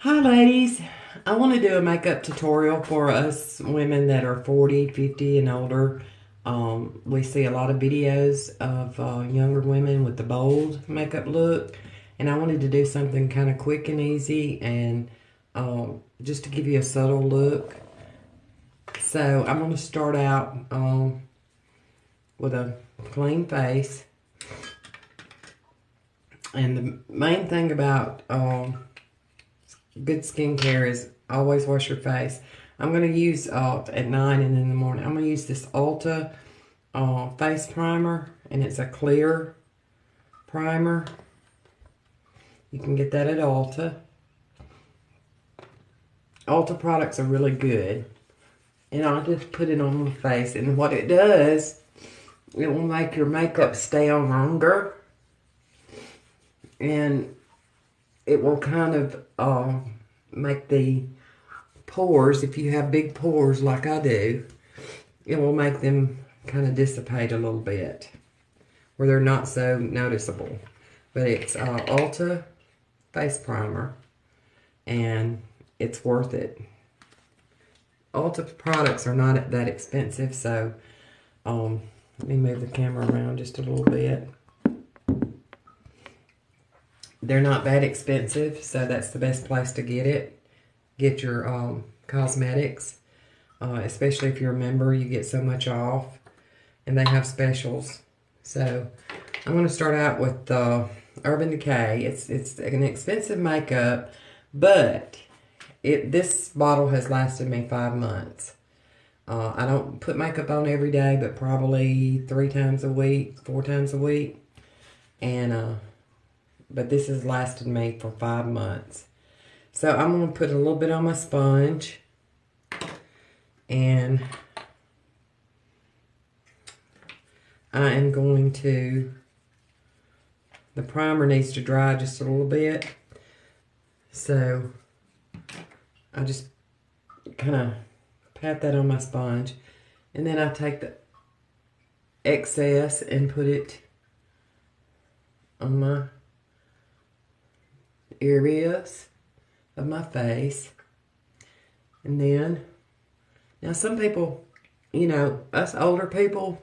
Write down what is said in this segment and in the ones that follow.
Hi ladies, I want to do a makeup tutorial for us women that are 40, 50 and older. We see a lot of videos of younger women with the bold makeup look, and I wanted to do something kind of quick and easy and just to give you a subtle look. So I'm going to start out with a clean face, and the main thing about good skincare is always wash your face. I'm going to use at 9 and in the morning. I'm going to use this Ulta face primer, and it's a clear primer. You can get that at Ulta. Ulta products are really good. And I'll just put it on my face, and what it does, it will make your makeup stay on longer, and it will kind of make the pores, if you have big pores like I do, it will make them kind of dissipate a little bit where they're not so noticeable. But it's Ulta face primer, and it's worth it. Ulta products are not that expensive, so let me move the camera around just a little bit. They're not that expensive, so that's the best place to get it. Get your cosmetics, especially if you're a member, you get so much off, and they have specials. So I'm going to start out with Urban Decay. It's an expensive makeup, but this bottle has lasted me 5 months. I don't put makeup on every day, but probably 3 times a week, 4 times a week, and but this has lasted me for 5 months. So I'm going to put a little bit on my sponge, and I am going to, the primer needs to dry just a little bit, so I just kind of pat that on my sponge, and then I take the excess and put it on my areas of my face. And then, now some people, you know, us older people,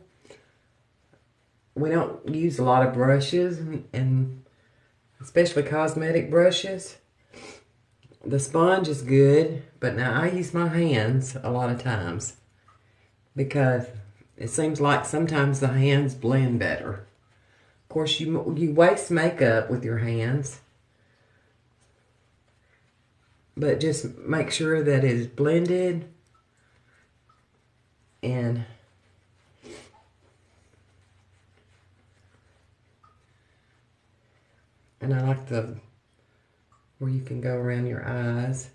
we don't use a lot of brushes, and especially cosmetic brushes. The sponge is good, but now I use my hands a lot of times because it seems like sometimes the hands blend better. Of course, you waste makeup with your hands, but just make sure that it is blended, and I like the where you can go around your eyes.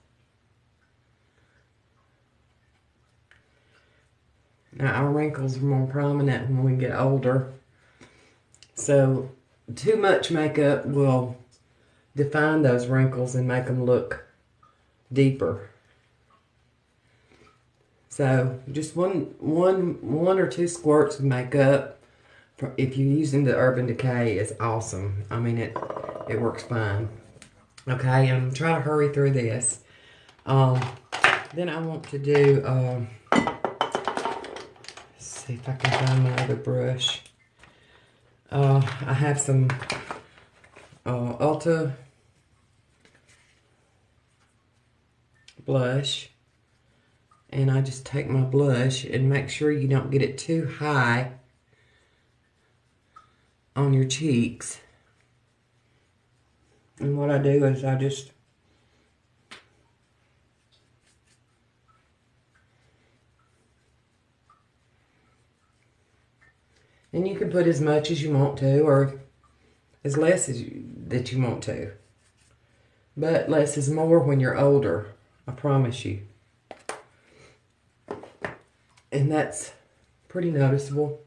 Now our wrinkles are more prominent when we get older, so too much makeup will define those wrinkles and make them look deeper. So just one or two squirts of makeup, if you're using the Urban Decay, is awesome. I mean, it works fine. Okay, I'm trying to hurry through this. Then I want to do, let's see if I can find my other brush. I have some Ulta blush, and I just take my blush and make sure you don't get it too high on your cheeks. And what I do is I just and you can put as much as you want to, or as less as that you want to. But less is more when you're older, I promise you. And that's pretty noticeable.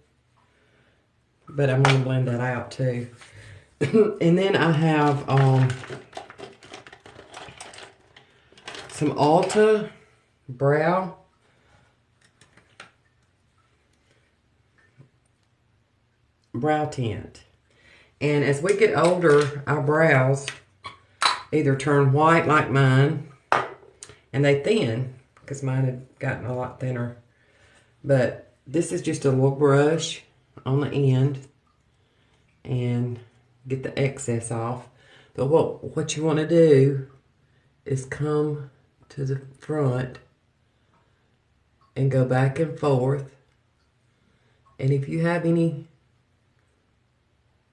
But I'm going to blend that out too. And then I have some Ulta brow tint. And as we get older, our brows either turn white like mine, And they thin, because mine had gotten a lot thinner. But this is just a little brush on the end. And get the excess off. But what you want to do is come to the front and go back and forth. And if you have any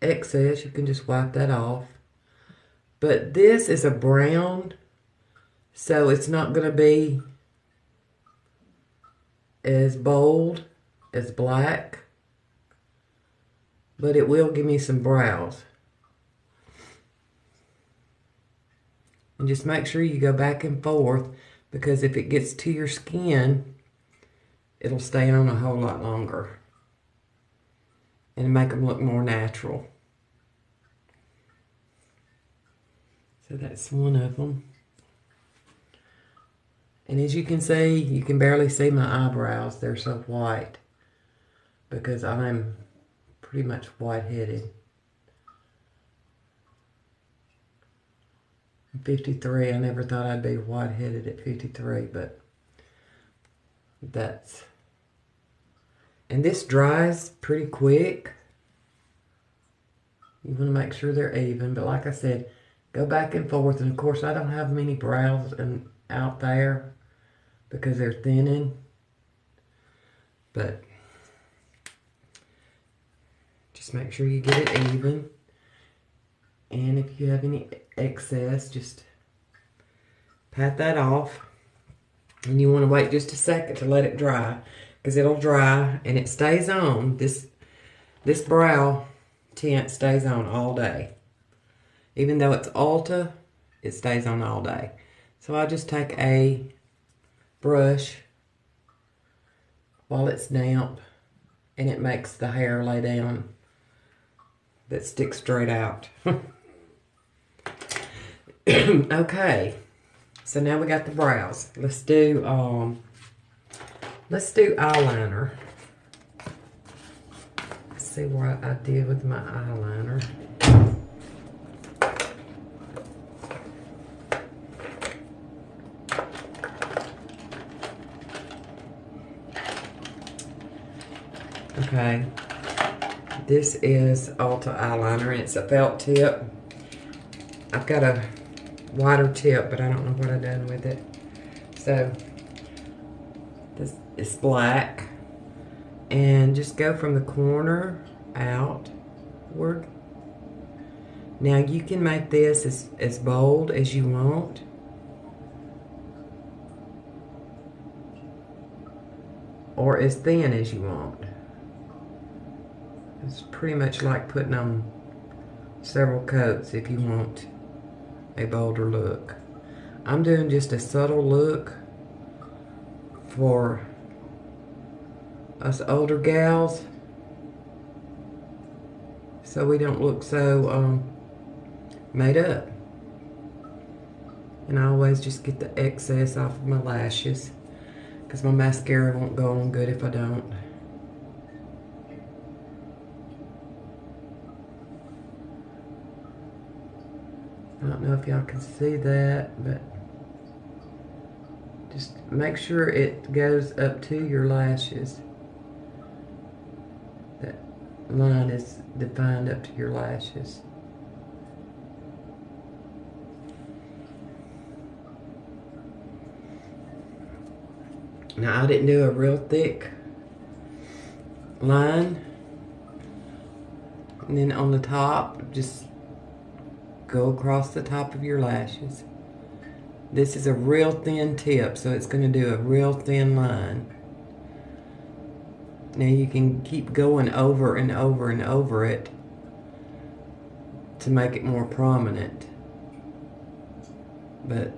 excess, you can just wipe that off. But this is a brown, so it's not going to be as bold as black, but it will give me some brows. And just make sure you go back and forth, because if it gets to your skin, it'll stay on a whole lot longer and make them look more natural. So that's one of them. And as you can see, you can barely see my eyebrows. They're so white because I'm pretty much white-headed. I'm 53. I never thought I'd be white-headed at 53, but that's... And this dries pretty quick. You want to make sure they're even, but like I said, go back and forth. And of course, I don't have many brows out there because they're thinning. But just make sure you get it even. And if you have any excess, just pat that off. And you want to wait just a second to let it dry, because it'll dry and it stays on. This brow tint stays on all day. Even though it's Ulta, it stays on all day. So I'll just take a brush while it's damp, and it makes the hair lay down that sticks straight out. Okay, so now we got the brows. Let's do eyeliner. Let's see what I did with my eyeliner. Okay, this is Ulta eyeliner, and it's a felt tip. I've got a wider tip, but I don't know what I've done with it. So, this is black, and just go from the corner outward. Now, you can make this as bold as you want. Or as thin as you want. It's pretty much like putting on several coats if you want a bolder look. I'm doing just a subtle look for us older gals, so we don't look so made up. And I always just get the excess off of my lashes, because my mascara won't go on good if I don't. I don't know if y'all can see that, but just make sure it goes up to your lashes. That line is defined up to your lashes. Now, I didn't do a real thick line. And then on the top, just go across the top of your lashes. This is a real thin tip, so it's going to do a real thin line. Now you can keep going over and over and over it to make it more prominent. But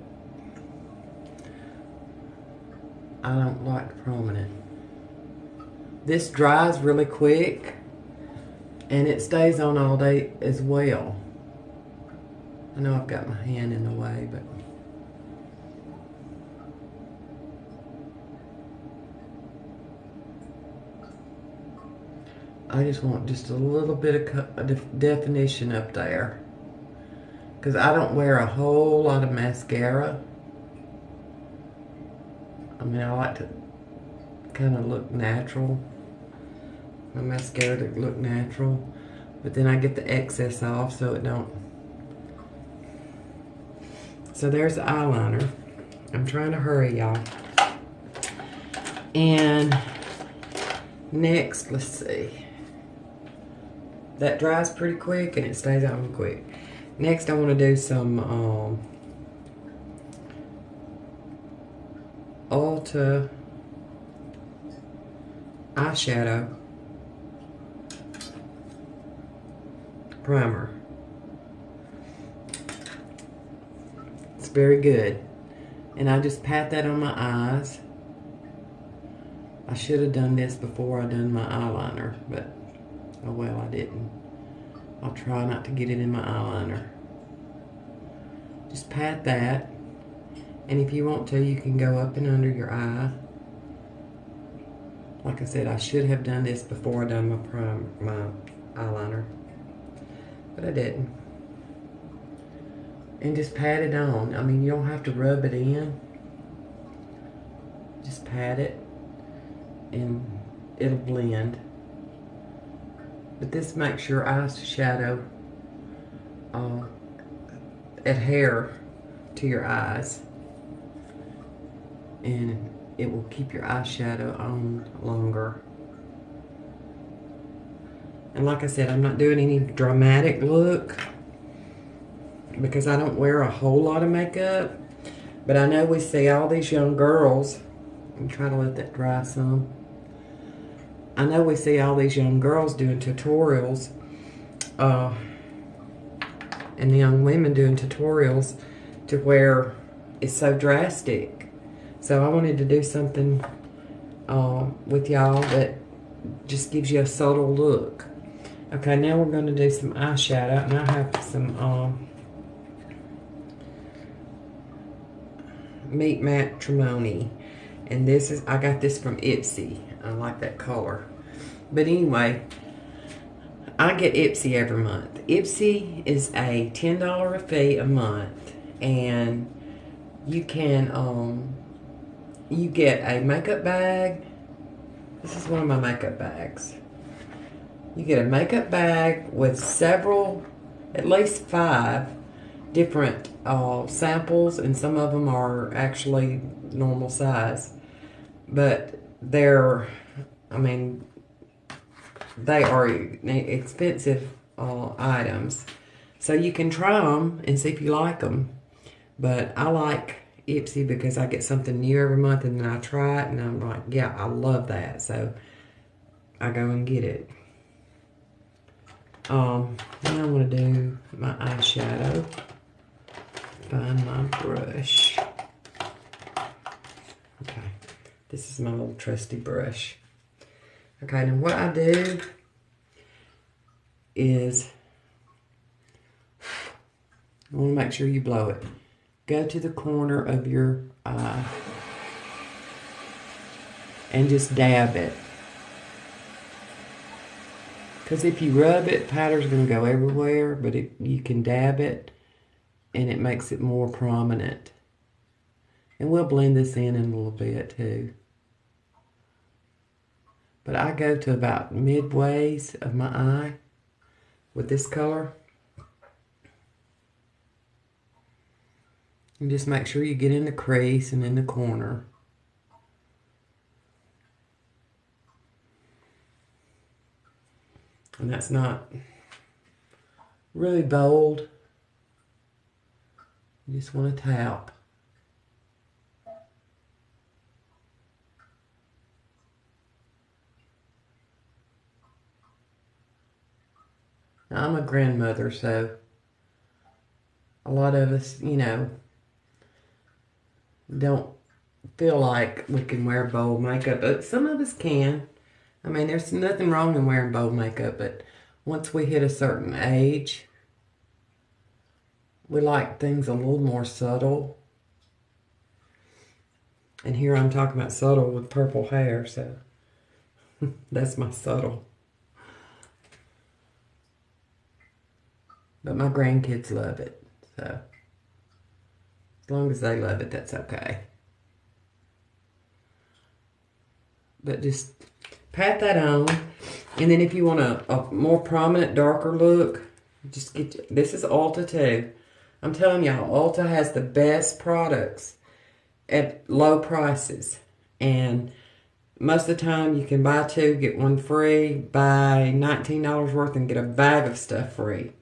I don't like prominent. This dries really quick, and it stays on all day as well. I know I've got my hand in the way, but I just want just a little bit of definition up there, because I don't wear a whole lot of mascara. I mean, I like to kind of look natural. My mascara to look natural. But then I get the excess off so it don't. So there's the eyeliner. I'm trying to hurry, y'all. And next, let's see. That dries pretty quick and it stays on quick. Next, I want to do some Ulta eyeshadow primer. It's very good. And I just pat that on my eyes. I should have done this before I done my eyeliner, but oh well, I didn't. I'll try not to get it in my eyeliner. Just pat that. And if you want to, you can go up and under your eye. Like I said, I should have done this before I done my eyeliner. But I didn't. And just pat it on. I mean, you don't have to rub it in. Just pat it and it'll blend. But this makes your eyeshadow adhere to your eyes. And it will keep your eyeshadow on longer. And like I said, I'm not doing any dramatic look because I don't wear a whole lot of makeup. But I know we see all these young girls. I'm trying to let that dry some. I know we see all these young girls doing tutorials. And the young women doing tutorials to where it's so drastic. So I wanted to do something with y'all that just gives you a subtle look. Okay, now we're going to do some eyeshadow, and I have some Meet Matrimony, and this is, I got this from Ipsy. I like that color. But anyway, I get Ipsy every month. Ipsy is a $10 fee a month, and you can you get a makeup bag. This is one of my makeup bags. You get a makeup bag with several, at least 5 different samples, and some of them are actually normal size. But they're, I mean, they are expensive items. So you can try them and see if you like them. But I like Ipsy because I get something new every month, and then I try it and I'm like, yeah, I love that. So I go and get it. Then I'm going to do my eyeshadow. Find my brush. Okay. This is my little trusty brush. Okay, now what I do is, I want to make sure you blow it. Go to the corner of your eye and just dab it. Because if you rub it, powder's going to go everywhere, but you can dab it and it makes it more prominent. And we'll blend this in a little bit too. But I go to about midways of my eye with this color. And just make sure you get in the crease and in the corner. And that's not really bold. You just want to tap. Now, I'm a grandmother, so a lot of us, you know, don't feel like we can wear bold makeup, but some of us can. I mean, there's nothing wrong in wearing bold makeup, but once we hit a certain age, we like things a little more subtle. And here I'm talking about subtle with purple hair, so that's my subtle. But my grandkids love it, so as long as they love it, that's okay. But just pat that on. And then if you want a more prominent, darker look, just get, this is Ulta too. I'm telling y'all, Ulta has the best products at low prices. And most of the time you can buy two, get one free, buy $19 worth and get a bag of stuff free.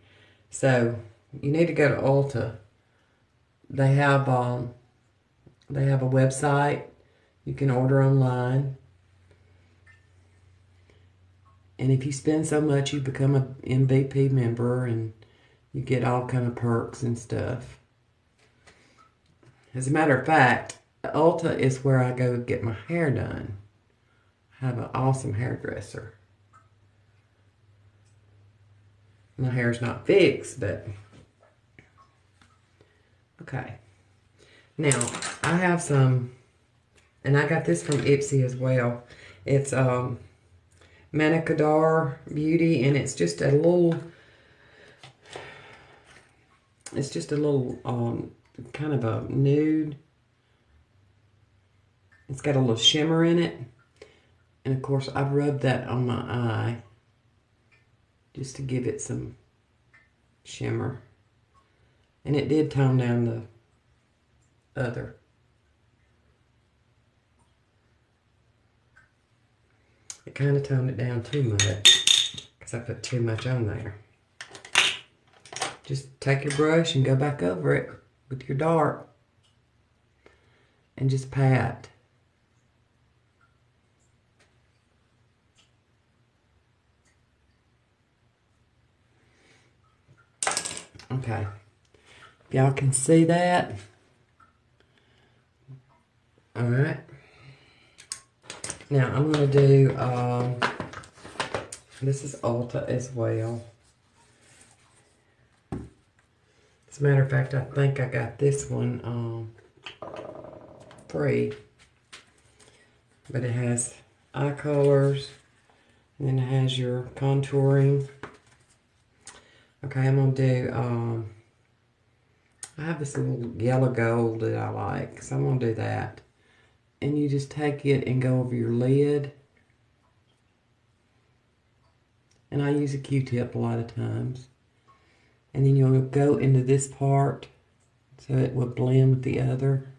So you need to go to Ulta. They have a website. You can order online. And if you spend so much, you become an MVP member and you get all kind of perks and stuff. As a matter of fact, Ulta is where I go get my hair done. I have an awesome hairdresser. My hair's not fixed, but okay. Now, I have some, and I got this from Ipsy as well. It's Manicadar Beauty, and it's just a little kind of a nude. It's got a little shimmer in it. And of course, I've rubbed that on my eye just to give it some shimmer. And it did tone down the other. It kind of toned it down too much because I put too much on there. Just take your brush and go back over it with your dart and just pat. Okay, y'all can see that. All right. Now I'm gonna do. This is Ulta as well. As a matter of fact, I think I got this one free, but it has eye colors, and then it has your contouring. Okay, I'm going to do, I have this little yellow gold that I like, so I'm going to do that. And you just take it and go over your lid. And I use a Q-tip a lot of times. And then you'll go into this part so it will blend with the other.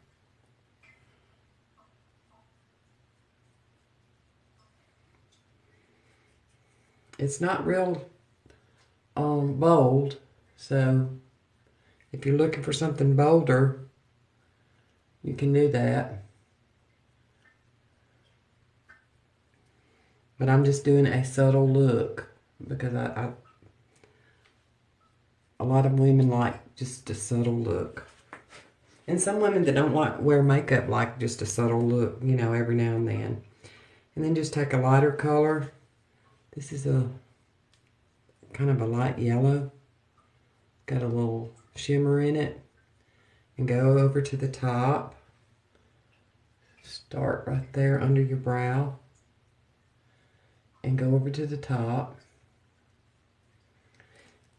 It's not real bold, so if you're looking for something bolder, you can do that. But I'm just doing a subtle look because a lot of women like just a subtle look. And some women that don't like wear makeup like just a subtle look, you know, every now and then. And then just take a lighter color. This is a kind of a light yellow. Got a little shimmer in it. And go over to the top. Start right there under your brow. And go over to the top.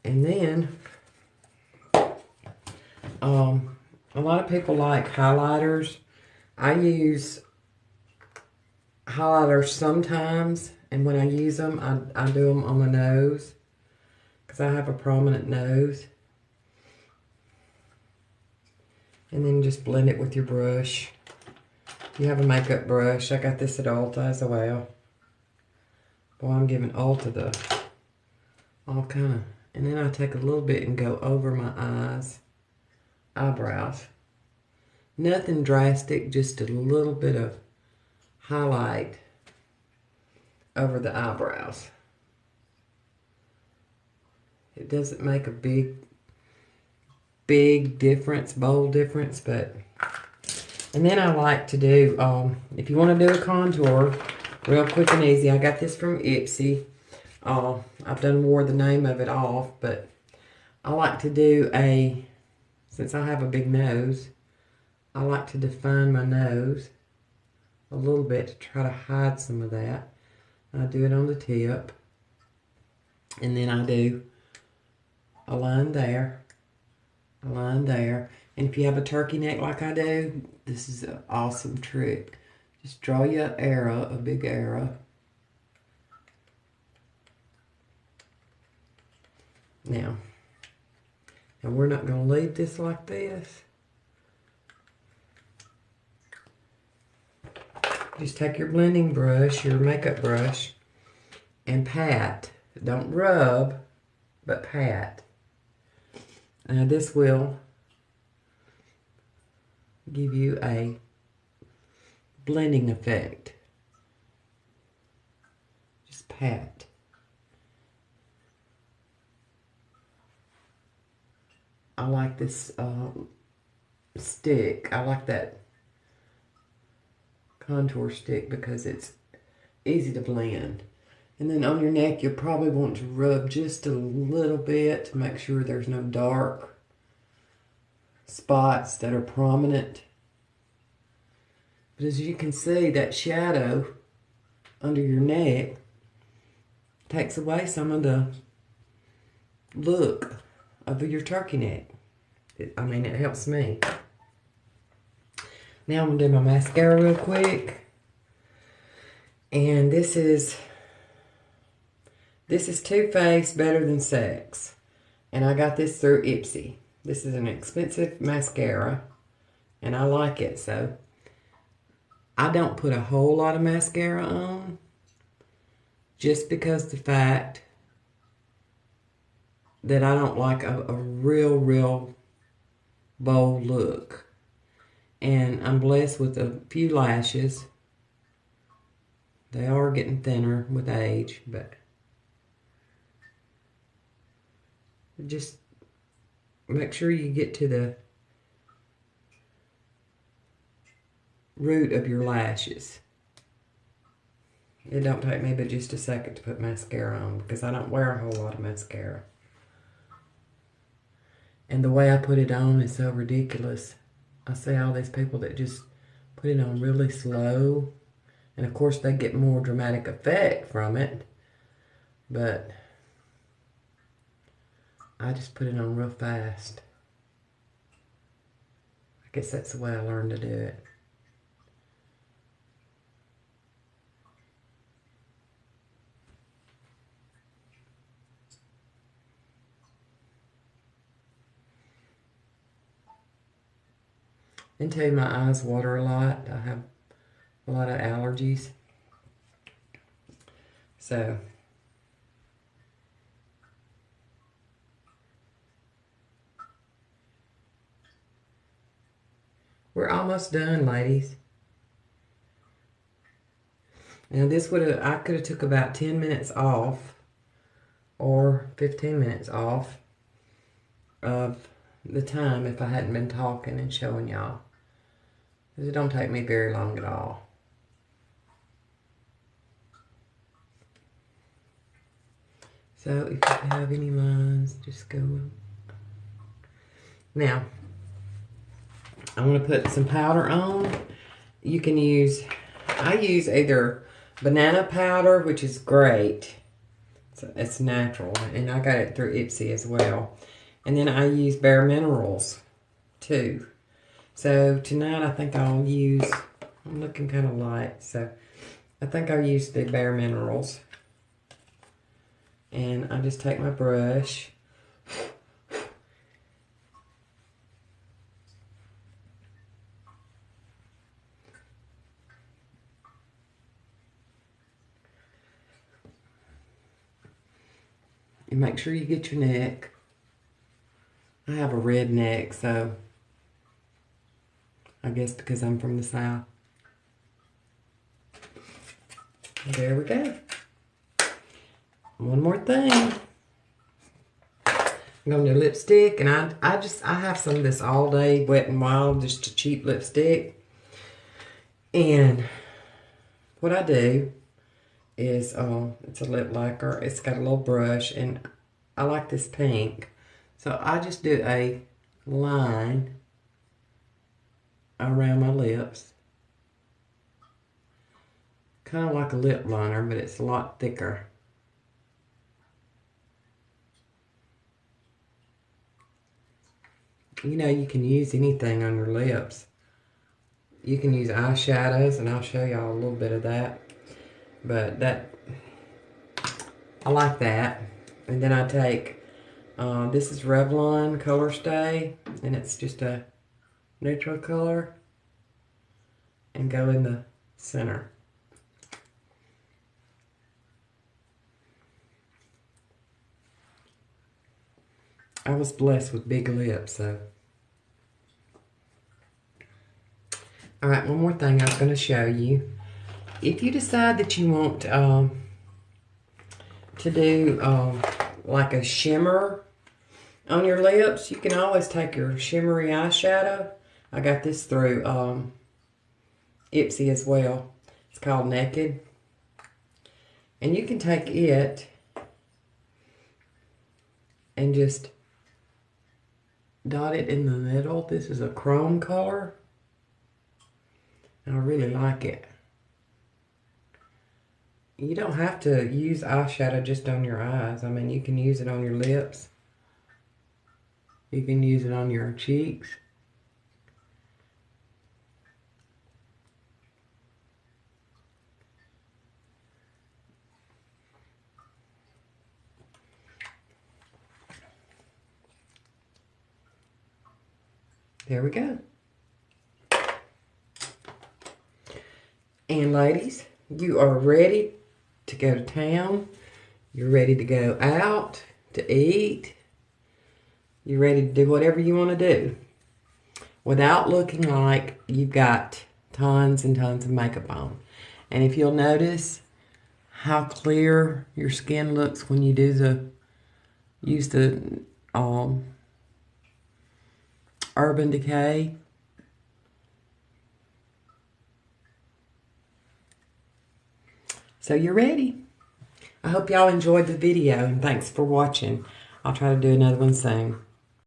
And then, a lot of people like highlighters. I use highlighters sometimes, and when I use them, I do them on my nose because I have a prominent nose. And then just blend it with your brush. You have a makeup brush. I got this at Ulta as well. Boy, I'm giving Ulta the all kind of. And then I take a little bit and go over my eyebrows. Nothing drastic, just a little bit of highlight over the eyebrows. It doesn't make a big difference, bold difference, but. And then I like to do, if you want to do a contour, real quick and easy, I got this from Ipsy. I've wore the name of it off, but I like to do since I have a big nose, I like to define my nose a little bit to try to hide some of that. I do it on the tip, and then I do a line there, a line there. And if you have a turkey neck like I do, this is an awesome trick. Just draw you an arrow, a big arrow. Now, and we're not going to leave this like this. Just take your blending brush, your makeup brush, and pat. Don't rub, but pat. Now this will give you a blending effect. Just pat. I like this stick. I like that contour stick because it's easy to blend. And then on your neck, you'll probably want to rub just a little bit to make sure there's no dark spots that are prominent. But as you can see, that shadow under your neck takes away some of the look of your turkey neck. It helps me. Now I'm going to do my mascara real quick. And this is Too Faced Better Than Sex. And I got this through Ipsy. This is an expensive mascara. And I like it, so I don't put a whole lot of mascara on. Just because the fact that I don't like a real bold look. And I'm blessed with a few lashes. They are getting thinner with age, but just make sure you get to the root of your lashes. It don't take me but just a second to put mascara on because I don't wear a whole lot of mascara. And the way I put it on is so ridiculous. I see all these people that just put it on really slow. And of course they get more dramatic effect from it. But I just put it on real fast. I guess that's the way I learned to do it. And tell you, my eyes water a lot. I have a lot of allergies. So we're almost done, ladies. Now this I could have took about 10 minutes off or 15 minutes off of the time if I hadn't been talking and showing y'all. Because it don't take me very long at all. So if you have any lines, just go. Now, I'm going to put some powder on. You can use, I use either banana powder, which is great. It's natural, and I got it through Ipsy as well. And then I use Bare Minerals too. So tonight I think I'll use, I'm looking kind of light, so I think I'll use the Bare Minerals. And I just take my brush. And make sure you get your neck. I have a red neck, so I guess because I'm from the South. There we go. One more thing. I'm going to do lipstick, and I have some of this All Day Wet n Wild, just a cheap lipstick. And what I do is, it's a lip lacquer. It's got a little brush, and I like this pink. So I just do a line around my lips. Kind of like a lip liner, but it's a lot thicker. You know, you can use anything on your lips. You can use eyeshadows, and I'll show y'all a little bit of that. But I like that. And then I take, this is Revlon Color Stay, and it's just a neutral color, and go in the center. I was blessed with big lips, so. All right, one more thing I was going to show you. If you decide that you want to do like a shimmer on your lips, you can always take your shimmery eyeshadow. I got this through Ipsy as well. It's called Naked. And you can take it and just dot it in the middle. This is a chrome color. And I really like it. You don't have to use eyeshadow just on your eyes. I mean, you can use it on your lips. You can use it on your cheeks. There we go. And ladies, you are ready to go to town. You're ready to go out to eat. You're ready to do whatever you want to do without looking like you've got tons and tons of makeup on. And if you'll notice how clear your skin looks when you do use the Urban Decay. So you're ready. I hope y'all enjoyed the video, and thanks for watching. I'll try to do another one soon.